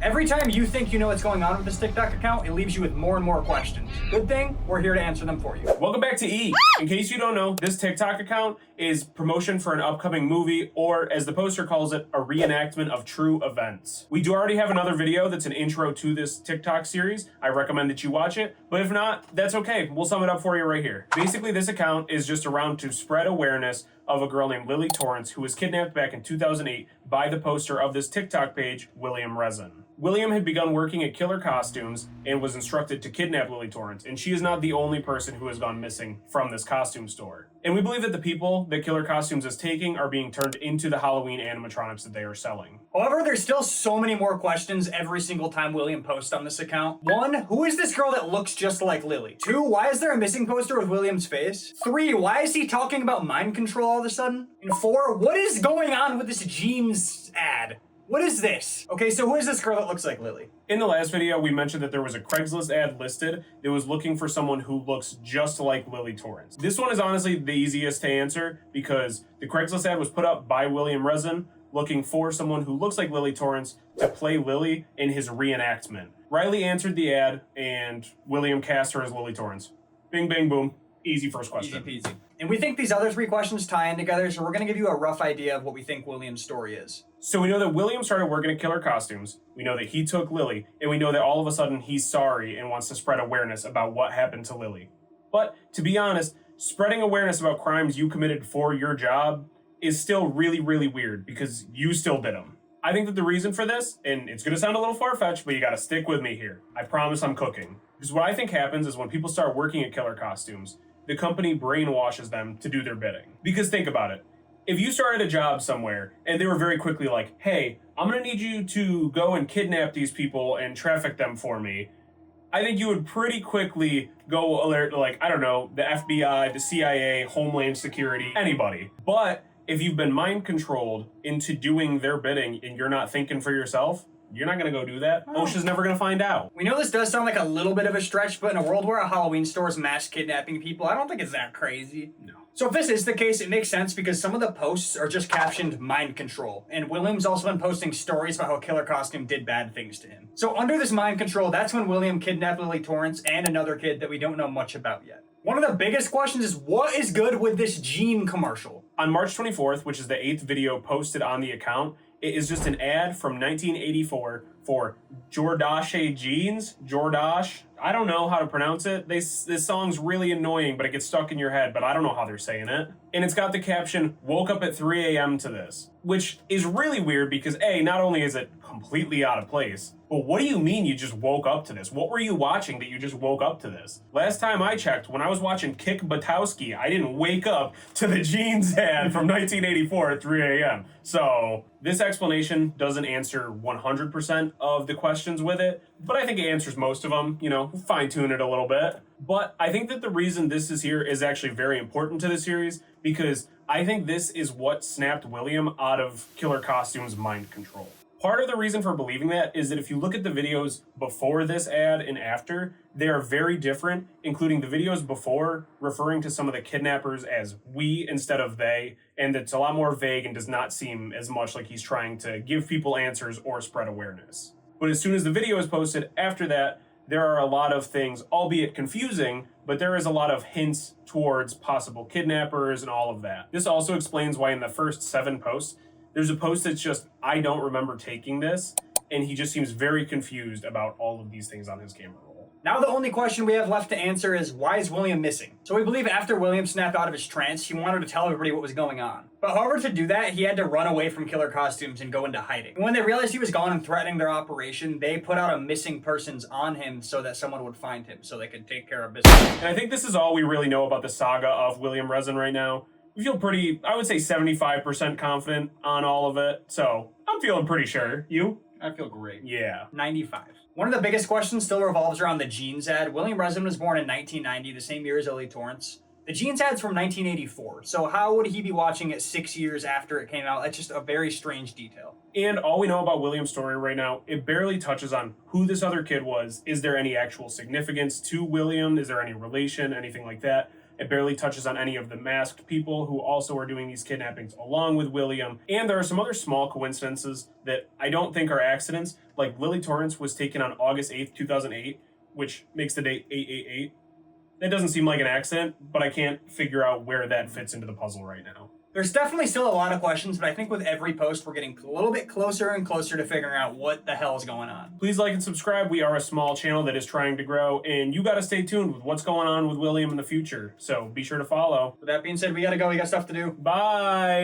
Every time you think you know what's going on with this TikTok account, it leaves you with more and more questions. Good thing, we're here to answer them for you. Welcome back to E. In case you don't know, this TikTok account is promotion for an upcoming movie, or as the poster calls it, a reenactment of true events. We do already have another video that's an intro to this TikTok series. I recommend that you watch it, but if not, that's okay. We'll sum it up for you right here. Basically, this account is just around to spread awareness of a girl named Lily Torrance who was kidnapped back in 2008 by the poster of this TikTok page, William Resin. William had begun working at Killer Costumes and was instructed to kidnap Lily Torrance, and she is not the only person who has gone missing from this costume store. And we believe that the people that Killer Costumes is taking are being turned into the Halloween animatronics that they are selling. However, there's still so many more questions every single time William posts on this account. 1, who is this girl that looks just like Lily? 2, why is there a missing poster with William's face? 3, why is he talking about mind control all of a sudden? And 4, what is going on with this jeans ad? What is this? Okay, so who is this girl that looks like Lily? In the last video, we mentioned that there was a Craigslist ad listed that was looking for someone who looks just like Lily Torrance. This one is honestly the easiest to answer because the Craigslist ad was put up by William Resin looking for someone who looks like Lily Torrance to play Lily in his reenactment. Riley answered the ad and William cast her as Lily Torrance. Bing, bang, boom. Easy first question. Easy peasy. And we think these other 3 questions tie in together, so we're going to give you a rough idea of what we think William's story is. So we know that William started working at Killer Costumes, we know that he took Lily, and we know that all of a sudden he's sorry and wants to spread awareness about what happened to Lily. But to be honest, spreading awareness about crimes you committed for your job is still really, really weird because you still did them. I think that the reason for this, and it's going to sound a little far-fetched, but you got to stick with me here. I promise I'm cooking. Because what I think happens is when people start working at Killer Costumes, the company brainwashes them to do their bidding. Because think about it. If you started a job somewhere and they were very quickly like, hey, I'm going to need you to go and kidnap these people and traffic them for me, I think you would pretty quickly go alert, like, I don't know, the FBI, the CIA, Homeland Security, anybody. But if you've been mind controlled into doing their bidding and you're not thinking for yourself, you're not going to go do that. OSHA's never going to find out. We know this does sound like a little bit of a stretch, but in a world where a Halloween store is mass kidnapping people, I don't think it's that crazy. No. So if this is the case, it makes sense because some of the posts are just captioned mind control. And William's also been posting stories about how Killer Costume did bad things to him. So under this mind control, that's when William kidnapped Lily Torrance and another kid that we don't know much about yet. One of the biggest questions is what is good with this Gene commercial? On March 24th, which is the 8th video posted on the account, it is just an ad from 1984 for Jordache jeans. Jordache. I don't know how to pronounce it. This song's really annoying, but it gets stuck in your head, but I don't know how they're saying it. And it's got the caption, woke up at 3 a.m. to this, which is really weird because A, not only is it completely out of place, but what do you mean you just woke up to this? What were you watching that you just woke up to this? Last time I checked, when I was watching Kick Butowski, I didn't wake up to the jeans ad from 1984 at 3 a.m. So this explanation doesn't answer 100% of the questions with it, but I think it answers most of them, you know, fine tune it a little bit. But I think that the reason this is here is actually very important to the series because I think this is what snapped William out of Killer Costumes' mind control. Part of the reason for believing that is that if you look at the videos before this ad and after, they are very different, including the videos before referring to some of the kidnappers as we instead of they, and it's a lot more vague and does not seem as much like he's trying to give people answers or spread awareness. But as soon as the video is posted after that, there are a lot of things, albeit confusing, but there is a lot of hints towards possible kidnappers and all of that. This also explains why in the first 7 posts, there's a post that's just, I don't remember taking this, and he just seems very confused about all of these things on his camera roll. Now the only question we have left to answer is, why is William missing? So we believe after William snapped out of his trance, he wanted to tell everybody what was going on. But however, to do that, he had to run away from Killer Costumes and go into hiding. And when they realized he was gone and threatening their operation, they put out a missing persons on him so that someone would find him, so they could take care of business. And I think this is all we really know about the saga of William Resin right now. We feel pretty, I would say 75% confident on all of it, so I'm feeling pretty sure. You? I feel great. Yeah. 95. One of the biggest questions still revolves around the jeans ad. William Resin was born in 1990, the same year as Lily Torrance. The jeans ad's from 1984, so how would he be watching it 6 years after it came out? That's just a very strange detail. And all we know about William's story right now, it barely touches on who this other kid was. Is there any actual significance to William? Is there any relation, anything like that? It barely touches on any of the masked people who also are doing these kidnappings along with William. And there are some other small coincidences that I don't think are accidents, like Lily Torrance was taken on August 8th, 2008, which makes the date 888. That doesn't seem like an accident, but I can't figure out where that fits into the puzzle right now. There's definitely still a lot of questions, but I think with every post, we're getting a little bit closer and closer to figuring out what the hell is going on. Please like and subscribe. We are a small channel that is trying to grow, and you got to stay tuned with what's going on with William in the future. So be sure to follow. With that being said, we gotta go. We got stuff to do. Bye.